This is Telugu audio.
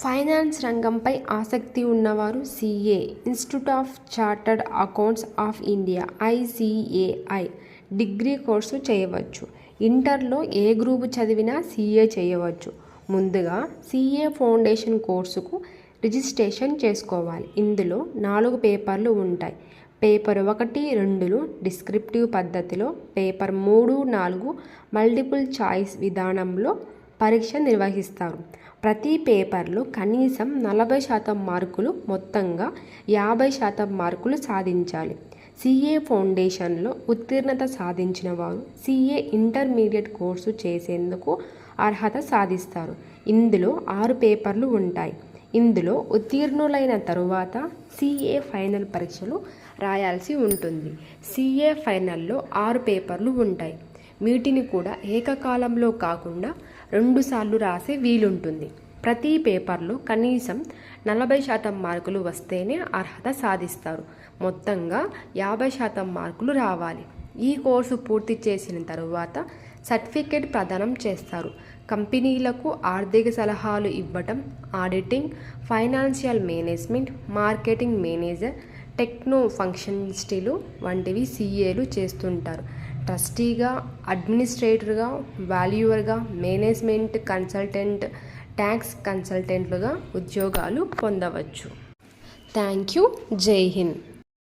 ఫైనాన్స్ రంగంపై ఆసక్తి ఉన్నవారు CA institute of chartered accounts of India ICAI degree course చేయవచ్చు. ఇంటర్లో ఏ గ్రూపు చదివినా సిఏ చేయవచ్చు. ముందుగా సిఏ ఫౌండేషన్ కోర్సుకు రిజిస్ట్రేషన్ చేసుకోవాలి. ఇందులో 4 పేపర్లు ఉంటాయి. పేపర్ 1, 2 డిస్క్రిప్టివ్ పద్ధతిలో, పేపర్ 3, 4 మల్టిపుల్ చాయిస్ విధానంలో పరీక్ష నిర్వహిస్తారు. ప్రతి పేపర్లో కనీసం 40% మార్కులు, మొత్తంగా 50% మార్కులు సాధించాలి. సిఏ ఫౌండేషన్లో ఉత్తీర్ణత సాధించిన వారు సిఏ ఇంటర్మీడియట్ కోర్సు చేసేందుకు అర్హత సాధిస్తారు. ఇందులో 6 పేపర్లు ఉంటాయి. ఇందులో ఉత్తీర్ణులైన తరువాత సిఏ ఫైనల్ పరీక్షలు రాయాల్సి ఉంటుంది. సిఏ ఫైనల్లో 6 పేపర్లు ఉంటాయి. వీటిని కూడా ఏకకాలంలో కాకుండా 2 సార్లు రాసే వీలుంటుంది. ప్రతి పేపర్లో కనీసం 40% మార్కులు వస్తేనే అర్హత సాధిస్తారు. మొత్తంగా 50% మార్కులు రావాలి. ఈ కోర్సు పూర్తి చేసిన తరువాత సర్టిఫికేట్ ప్రదానం చేస్తారు. కంపెనీలకు ఆర్థిక సలహాలు ఇవ్వటం, auditing, financial management, marketing manager, techno ఫంక్షనిస్టులు వంటివి సిఏలు చేస్తుంటారు. ట్రస్టీగా, అడ్మినిస్ట్రేటర్గా, వాల్యూవర్గా, మేనేజ్మెంట్ కన్సల్టెంట్, ట్యాక్స్ కన్సల్టెంట్లుగా ఉద్యోగాలు పొందవచ్చు. Thank you. జై హింద్.